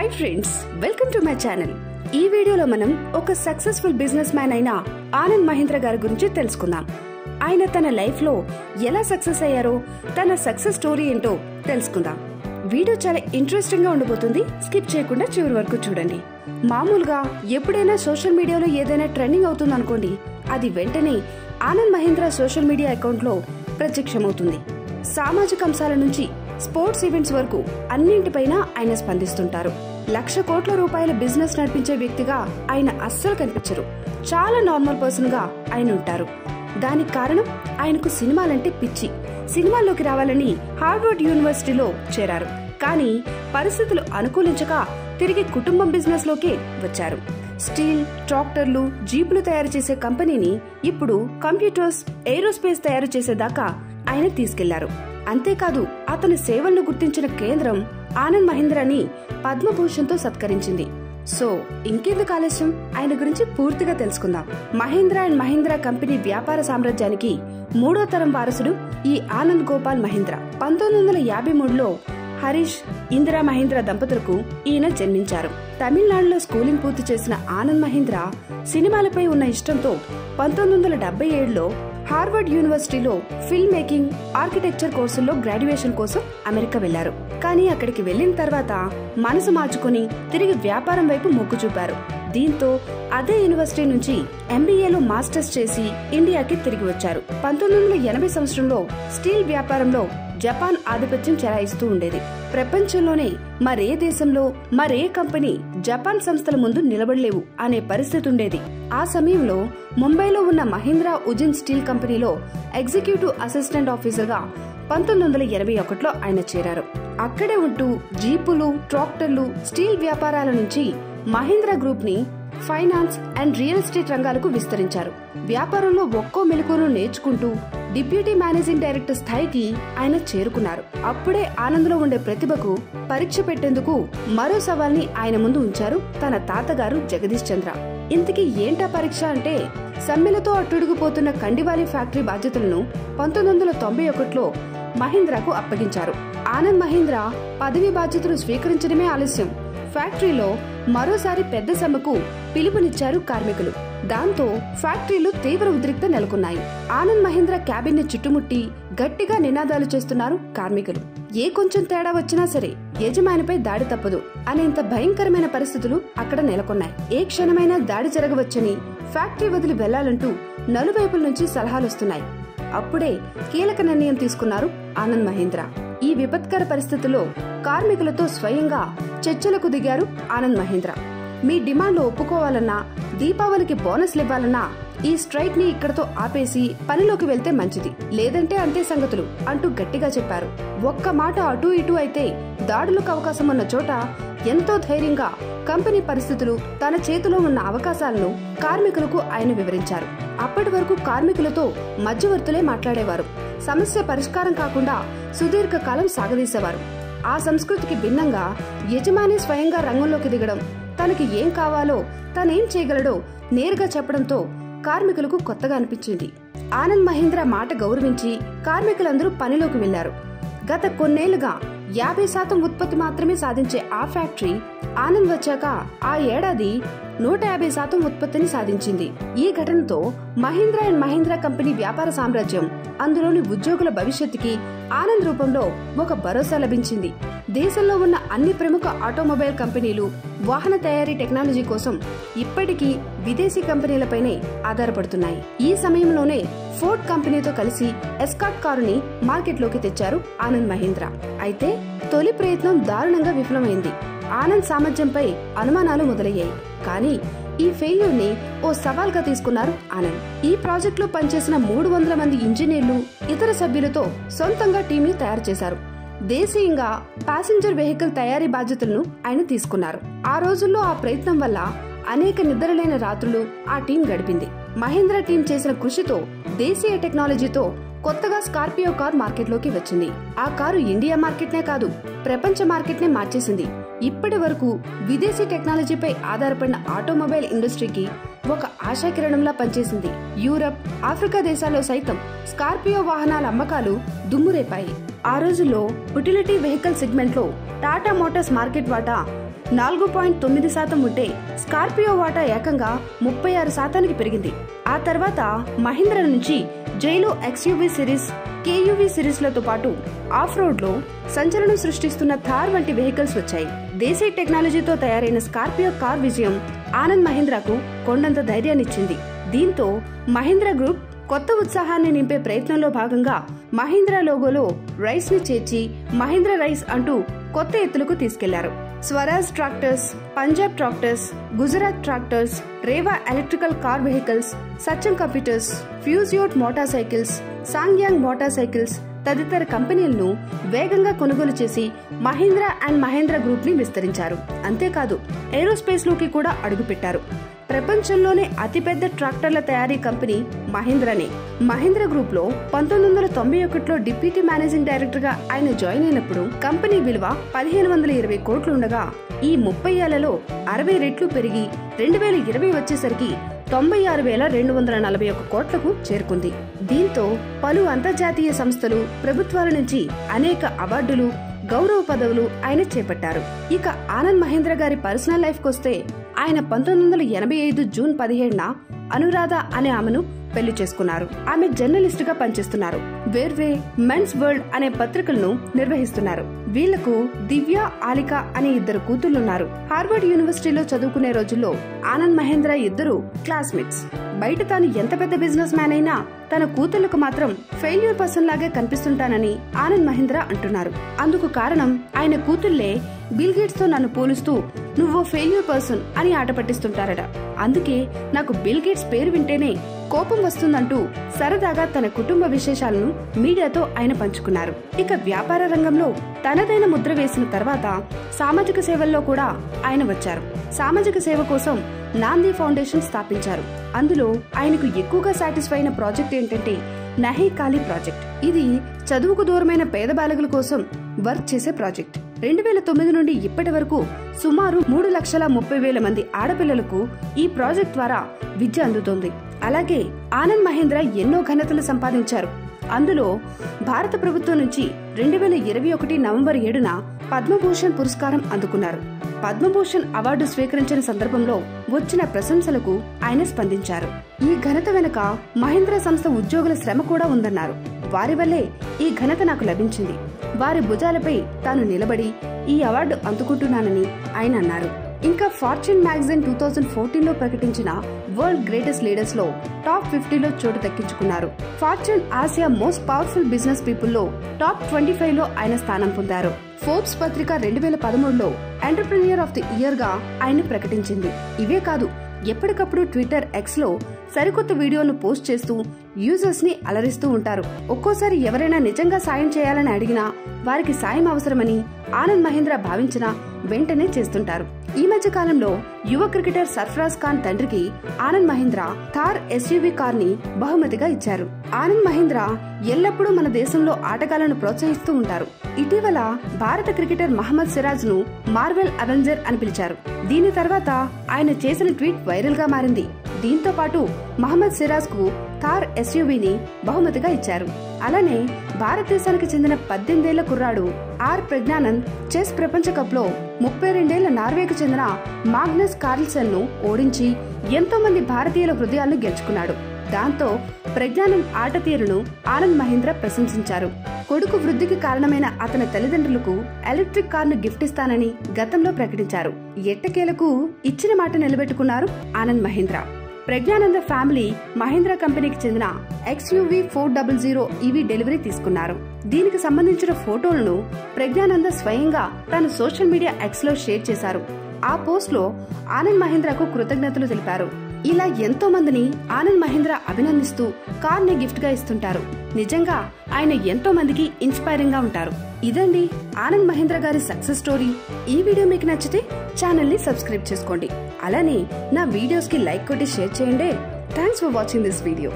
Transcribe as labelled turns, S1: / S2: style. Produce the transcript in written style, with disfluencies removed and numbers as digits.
S1: Hi friends, welcome to my channel. ఈ వీడియోలో మనం ఒక సక్సెస్ఫుల్ బిజినెస్ మ్యాన్ అయిన ఆనంద్ మహీంద్రా గారి గురించి తెలుసుకుందాం. ఆయన తన లైఫ్ లో ఎలా సక్సెస్ అయ్యారో, తన సక్సెస్ స్టోరీ ఏంటో తెలుసుకుందాం. వీడియో చాలా ఇంట్రెస్టింగ్ గా ఉండబోతుంది. స్కిప్ చేయకుండా చివరి వరకు చూడండి. మామూలుగా ఎప్పుడైనా సోషల్ మీడియాలో ఏదైనా ట్రెండింగ్ అవుతుంది అనుకోండి, అది వెంటనే Anand Mahindra social media account లో ప్రత్యక్షమవుతుంది. సామాజిక అంశాల నుంచి స్పోర్ట్స్ ఈవెంట్స్ వరకు అన్నింటిపైన ఆయన స్పందిస్తుంటారు. లక్ష కోట్ల రూపాయల బిజినెస్ నడిపించే వ్యక్తిగా ఆయన అస్సలు కనిపించరు. చాలా నార్మల్ పర్సన్ గా ఆయన ఉంటారు. దానికి కారణం ఆయనకు సినిమాలంటే పిచ్చి. సినిమాల్లోకి రావాలని హార్వర్డ్ యూనివర్సిటీలో చేరారు. కానీ పరిస్థితులు అనుకూలించక తిరిగి కుటుంబం బిజినెస్ లోకే వచ్చారు. స్టీల్, ట్రాక్టర్లు, జీపులు తయారు చేసే కంపెనీని ఇప్పుడు కంప్యూటర్స్, ఏరోస్పేస్ తయారు చేసేదాకా ఆయన తీసుకెళ్లారు. అంతేకాదు, అతని సేవలను గుర్తించిన కేంద్రం ఆనంద్ మహీంద్రాని పద్మభూషణ్ తో సత్కరించింది. సో ఇంకెందుకు ఆలస్యం, ఆయన గురించి పూర్తిగా తెలుసుకుందాం. మహీంద్రా అండ్ మహీంద్రా కంపెనీ వ్యాపార సామ్రాజ్యానికి మూడో తరం వారసుడు ఈ ఆనంద్ గోపాల్ మహీంద్రా. 1953లో హరీష్, ఇందిరా మహీంద్రా దంపతులకు ఈయన జన్మించారు. తమిళనాడులో స్కూలింగ్ పూర్తి చేసిన ఆనంద్ మహీంద్రా సినిమాలపై ఉన్న ఇష్టంతో 1977లో హార్వర్డ్ యూనివర్సిటీలో ఫిల్మ్ మేకింగ్, ఆర్కిటెక్చర్ కోర్సుల్లో గ్రాడ్యుయేషన్ కోసం అమెరికా వెళ్లారు. కానీ అక్కడికి వెళ్లిన తర్వాత మనసు మార్చుకుని తిరిగి వ్యాపారం వైపు మొగ్గు చూపారు. దీంతో అదే యూనివర్సిటీ నుంచి ఎంబీఏలో మాస్టర్స్ చేసి ఇండియాకి తిరిగి వచ్చారు. 1980 సంవత్సరంలో స్టీల్ వ్యాపారంలో జపాన్ ఆధిపత్యం చెలాయిస్తూ ఉండేది. ప్రపంచంలోనే మరే దేశంలో మరే కంపెనీ జపాన్ సంస్థల ముందు నిలబడలేవు అనే పరిస్థితి ఉండేది. ఆ సమయంలో ముంబైలో ఉన్న మహీంద్రా ఉజిన్ స్టీల్ కంపెనీలో ఎగ్జిక్యూటివ్ అసిస్టెంట్ ఆఫీసర్ గా 1981లో ఆయన చేరారు. అక్కడే ఉంటూ జీపులు, ట్రాక్టర్లు, స్టీల్ వ్యాపారాల నుంచి మహీంద్రా గ్రూప్ ని ఫైనాన్స్ అండ్ రియల్ ఎస్టేట్ రంగాలకు విస్తరించారు. వ్యాపారంలో ఒక్కో మెలకువను నేర్చుకుంటూ డిప్యూటీ మేనేజింగ్ డైరెక్టర్ స్థాయికి ఆయన చేరుకున్నారు. అప్పుడే ఆనంద్లో ఉండే ప్రతిభకు పరీక్ష పెట్టేందుకు మరో సవాల్ని ఆయన ముందు ఉంచారు తన తాతగారు జగదీష్ చంద్ర. ఇంతకీ ఏంటా పరీక్ష అంటే, సమ్మెలతో అట్టుడుగుపోతున్న కండివాలి ఫ్యాక్టరీ బాధ్యతలను 1991లో మహీంద్రాకు అప్పగించారు. ఆనంద్ మహీంద్రా పదవి బాధ్యతలు స్వీకరించడమే ఆలస్యం. ఫ్యాక్టరీలో మరోసారి పెద్ద సమ్మెకు పిలుపునిచ్చారు కార్మికులు. దాంతో ఫ్యాక్టరీలో తీవ్ర ఉద్రిక్త నెలకొన్నాయి. ఆనంద్ మహీంద్రా క్యాబిన్ ని చుట్టుముట్టి గట్టిగా నినాదాలు చేస్తున్నారు కార్మికులు. ఏ కొంచెం తేడా వచ్చినా సరే యజమానిపై దాడి తప్పదు అనేంత భయంకరమైన పరిస్థితులు అక్కడ నెలకొన్నాయి. ఏ క్షణమైనా దాడి జరగవచ్చని, ఫ్యాక్టరీ వదిలి వెళ్లాలంటూ నలువైపుల నుంచి సలహాలొస్తున్నాయి. అప్పుడే కీలక నిర్ణయం తీసుకున్నారు ఆనంద్ మహీంద్రా. ఈ విపత్కర పరిస్థితుల్లో కార్మికులతో స్వయంగా చర్చలకు దిగారు ఆనంద్ మహీంద్రా. మీ డిమాండ్లు ఒప్పుకోవాలన్నా, దీపావళికి బోనస్లు ఇవ్వాలన్నా ఈ స్ట్రైక్ ని ఇక్కడతో ఆపేసి పనిలోకి వెళ్తే మంచిది, లేదంటే అంతే సంగతులు అంటూ గట్టిగా చెప్పారు. ఒక్క మాట అటూ ఇటూ అయితే దాడులకు అవకాశం ఉన్న చోట ఎంతో ధైర్యంగా కంపెనీ పరిస్థితులు, తన చేతిలో ఉన్న అవకాశాలను కార్మికులకు ఆయన వివరించారు. అప్పటి వరకు కార్మికులతో మధ్యవర్తులే మాట్లాడేవారు. సమస్య పరిష్కారం కాకుండా సుదీర్ఘకాలం సాగదీసేవారు. ఆ సంస్కృతికి భిన్నంగా యజమాని స్వయంగా రంగంలోకి దిగడం, తనకి ఏం కావాలో, తనేం చేయగలడో నేరుగా చెప్పడంతో కార్మికులకు కొత్తగా అనిపించింది. ఆనంద్ మహీంద్రా మాట గౌరవించి కార్మికులందరూ పనిలోకి వెళ్లారు. గత కొన్నేళ్లుగా 50% ఉత్పత్తి మాత్రమే సాధించే ఆ ఫ్యాక్టరీ ఆనంద్ వచ్చాక ఆ ఏడాది 150% ఉత్పత్తిని సాధించింది. ఈ ఘటనతో మహీంద్రా అండ్ మహీంద్రా కంపెనీ వ్యాపార సామ్రాజ్యం, అందులోని ఉద్యోగుల భవిష్యత్తుకి ఆనంద్ రూపంలో ఒక భరోసా లభించింది. దేశంలో ఉన్న అన్ని ప్రముఖ ఆటోమొబైల్ కంపెనీలు వాహన తయారీ టెక్నాలజీ కోసం ఇప్పటికీ విదేశీ కంపెనీలపైనే ఆధారపడుతున్నాయి. ఈ సమయంలోనే ఫోర్డ్ కంపెనీతో కలిసి ఎస్కాట్ కారుని మార్కెట్లోకి తెచ్చారు ఆనంద్ మహీంద్రా. అయితే తొలి ప్రయత్నం దారుణంగా విఫలమైంది. ఆనంద్ సామర్థ్యంపై అనుమానాలు మొదలయ్యాయి. కానీ ఈ ఫెయిల్యూర్ ని ఓ సవాల్ గా తీసుకున్నారు ఆనంద్. ఈ ప్రాజెక్ట్ లో పనిచేసిన 300 మంది ఇంజనీర్లు, ఇతర సభ్యులతో సొంతంగా టీమ్ ని తయారు చేశారు. దేశీయంగా ప్యాసింజర్ వెహికల్ తయారీ బాధ్యతలను ఆయన తీసుకున్నారు. ఆ రోజుల్లో ఆ ప్రయత్నం వల్ల అనేక నిద్రలేని రాత్రులు ఆ టీం గడిపింది. మహీంద్రా టీం చేసిన కృషితో దేశీయ టెక్నాలజీతో కొత్తగా స్కార్పియో కార్ మార్కెట్లోకి వచ్చింది. ఆ కారు ఇండియా మార్కెట్నే కాదు, ప్రపంచ మార్కెట్నే మార్చేసింది. ఇప్పటి వరకు విదేశీ టెక్నాలజీపై ఆధారపడిన ఆటోమొబైల్ ఇండస్ట్రీకి ఒక ఆశాకిరణంలా పనిచేసింది. యూరప్, ఆఫ్రికా దేశాల్లో సైతం స్కార్పియో వాహనాల అమ్మకాలు దుమ్మురేపాయి. ఆ రోజుల్లో యుటిలిటీ వెహికల్ సెగ్మెంట్ లో టాటా మోటార్స్ మార్కెట్ వాటా 4.9% ఉంటే స్కార్పియో వాటా ఏకంగా 36%కి పెరిగింది. ఆ తర్వాత మహీంద్రా నుంచి జైలో XUV సిరీస్, KUV సిరీస్లతో పాటు ఆఫ్ రోడ్ లో సంచలనం సృష్టిస్తున్న థార్ వంటి వెహికల్స్ వచ్చాయి. దేశీ టెక్నాలజీతో తయారైన స్కార్పియో కార్ విజయం ఆనంద్ మహీంద్రాకు కొండంత ధైర్యాన్నిచ్చింది. దీంతో మహీంద్రా గ్రూప్ కొత్త ఉత్సాహాన్ని నింపే ప్రయత్నంలో భాగంగా మహీంద్రా లోగోలో రైస్ ని చేర్చి మహీంద్రా రైస్ అంటూ కొత్త ఎత్తులకు తీసుకెళ్లారు. Swaraj Tractors, Punjab Tractors, Gujarat Tractors, Reva Electrical Car Vehicles, Satyam Computers, Peugeot Motor Cycles, SsangYong Motor Cycles తదితర కంపెనీలను వేగంగా కొనుగోలు చేసి మహీంద్రా అండ్ మహీంద్రా గ్రూప్ ని విస్తరించారు. అంతేకాదు ఏరోస్పేస్ లోకి కూడా అడుగుపెట్టారు. ప్రపంచంలోనే అతిపెద్ద ట్రాక్టర్ల తయారీ కంపెనీ మహీంద్రానే. మహీంద్రా గ్రూప్ లో 1991లో డిప్యూటీ మేనేజింగ్ డైరెక్టర్ గా ఆయన జాయిన్ అయినప్పుడు కంపెనీ విలువ 1520 కోట్లు ఉండగా ఈ 30 ఏళ్లలో 60 రెట్లు పెరిగి 2020 వచ్చేసరికి 96,241 కోట్లకు చేరుకుంది. దీంతో పలు అంతర్జాతీయ సంస్థలు, ప్రభుత్వాల నుంచి అనేక అవార్డులు, గౌరవ పదవులు ఆయన చేపట్టారు. ఇక ఆనంద్ మహీంద్రా గారి పర్సనల్ లైఫ్ కొస్తే ఆయన 1985 జూన్ 17న అనురాధ అనే ఆమెను పెళ్లి చేసుకున్నారు. ఆమె జర్నలిస్ట్ గా పనిచేస్తున్నారు. వేర్వే, మెన్స్ వరల్డ్ అనే పత్రికలను నిర్వహిస్తున్నారు. వీళ్లకు దివ్య, ఆలిక అనే 2 కూతుళ్లున్నారు. హార్వర్డ్ యూనివర్సిటీలో చదువుకునే రోజుల్లో ఆనంద్ మహీంద్రా ఇద్దరు క్లాస్మేట్స్. బయట తాను ఎంత పెద్ద బిజినెస్ మ్యాన్ అయినా తన కూతుళ్లకు మాత్రం ఫెయిల్యూర్ పర్సన్ లాగే కనిపిస్తుంటానని ఆనంద్ మహీంద్రా అంటున్నారు. అందుకు కారణం ఆయన కూతుళ్లే బిల్ గేట్స్ తో నన్ను పోలుస్తూ నువ్వు ఫెయిల్యూర్ పర్సన్ అని ఆట పట్టిస్తుంటారట. అందుకే నాకు బిల్ గేట్స్ పేరు వింటేనే కోపం వస్తుందంటూ సరదాగా తన కుటుంబ విశేషాలను మీడియాతో ఆయన పంచుకున్నారు. ఇక వ్యాపార రంగంలో తనదైన ముద్ర వేసిన తర్వాత సామాజిక సేవల్లో కూడా ఆయన వచ్చారు. సామాజిక సేవ కోసం నాంది ఫౌండేషన్ స్థాపించారు. అందులో ఆయనకు ఎక్కువగా సాటిస్ఫై అయిన ప్రాజెక్ట్ ఏంటంటే నహీ ఖాళీ ప్రాజెక్ట్. ఇది చదువుకు దూరమైన పేద బాలికల కోసం వర్క్ చేసే ప్రాజెక్ట్. 2009 నుండి ఇప్పటి వరకు సుమారు 3,30,000 మంది ఆడపిల్లలకు ఈ ప్రాజెక్ట్ ద్వారా విద్య అందుతోంది. అలాగే ఆనంద్ మహీంద్రా ఎన్నో ఘనతలు సంపాదించారు. అందులో భారత ప్రభుత్వం నుంచి 2021 నవంబర్ 7న పద్మభూషణ్ పురస్కారం అందుకున్నారు. పద్మభూషణ్ అవార్డు స్వీకరించిన సందర్భంలో వచ్చిన ప్రశంసలకు ఆయన స్పందించారు. ఈ ఘనత వెనుక మహీంద్రా సంస్థ ఉద్యోగుల శ్రమ కూడా ఉందన్నారు. వారి వల్లే ఈ ఘనత నాకు లభించింది. వారి భుజాలపై తాను నిలబడి ఈ అవార్డు అందుకుంటున్నానని ఆయన అన్నారు. ఇంకా ఫార్చ్యూన్ మ్యాగజైన్ 2014లో ప్రకటించిన వరల్డ్ గ్రేటెస్ట్ లీడర్స్ లో టాప్ 50లో చోటు దక్కించుకున్నారు. Fortune Asia most powerful business people లో టాప్ 25లో ఆయన స్థానం పొందారు. ఫోర్బ్స్ పత్రిక 2013లో ఎంటర్‌ప్రెన్యూర్ ఆఫ్ ది ఇయర్ గా ఆయన ప్రకటించింది. ఇవే కాదు, ఎప్పటికప్పుడు ట్విట్టర్, ఎక్స్ లో సరికొత్త వీడియోను పోస్ట్ చేస్తూ యూజర్స్ ని అలరిస్తూ ఉంటారు. ఒక్కోసారి ఎవరైనా నిజంగా సాయం చేయాలని అడిగినా, వారికి సాయం అవసరమని ఆనంద్ మహీంద్రా భావించినా వెంటనే చేస్తుంటారు. ఈ మధ్య కాలంలో యువ క్రికెటర్ సర్ఫరాజ్ ఖాన్ తండ్రికి ఆనంద్ మహీంద్రా థార్ SUV కార్ ని బహుమతిగా ఇచ్చారు. ఆనంద్ మహీంద్రా ఎల్లప్పుడూ మన దేశంలో ఆటగాళ్లను ప్రోత్సహిస్తూ ఉంటారు. ఇటీవల భారత క్రికెటర్ మహమ్మద్ సిరాజ్ ను మార్వెల్ అవెంజర్ అని పిలిచారు. దీని తర్వాత ఆయన చేసిన ట్వీట్ వైరల్ గా మారింది. దీంతో పాటు మహమ్మద్ సిరాజ్ కు థార్ SUVని బహుమతిగా ఇచ్చారు. అలానే భారతదేశానికి చెందిన 18 ఏళ్ల కుర్రాడు ఆర్ ప్రజ్ఞానంద్ చెస్ ప్రపంచ కప్ లో 32 ఏళ్ల నార్వేకు చెందిన మాగ్నస్ కార్ల్సన్ ను ఓడించి ఎంతో మంది భారతీయుల హృదయాలను గెలుచుకున్నాడు. దాంతో ప్రజ్ఞానంద్ ఆట తీరును ఆనంద్ మహీంద్రా ప్రశంసించారు. కొడుకు వృద్ధికి కారణమైన అతని తల్లిదండ్రులకు ఎలక్ట్రిక్ కార్ను గిఫ్ట్ ఇస్తానని గతంలో ప్రకటించారు. ఎట్టకేలకు ఇచ్చిన మాట నిలబెట్టుకున్నారు ఆనంద్ మహీంద్రా. ప్రజ్ఞానంద ఫ్యామిలీ మహీంద్రా కంపెనీకి చెందిన XUV 400 EV డెలివరీ తీసుకున్నారు. దీనికి సంబంధించిన ఫోటోలను ప్రజ్ఞానంద స్వయంగా తన సోషల్ మీడియా ఎక్స్ లో షేర్ చేశారు. ఆ పోస్ట్ లో ఆనంద్ మహీంద్రాకు కృతజ్ఞతలు తెలిపారు. ఇలా ఎంతో మందిని ఆనంద్ మహీంద్రా అభినందిస్తూ కార్ ని గిఫ్ట్ గా ఇస్తుంటారు. నిజంగా ఆయన ఎంతో మందికి ఇన్స్పైరింగ్ గా ఉంటారు. ఇదండి ఆనంద్ మహీంద్రా గారి సక్సెస్ స్టోరీ. ఈ వీడియో మీకు నచ్చితే ఛానల్ ని సబ్స్క్రైబ్ చేసుకోండి. అలానే నా వీడియోస్ కి లైక్ కొట్టి షేర్ చేయండి. Thanks for watching this video.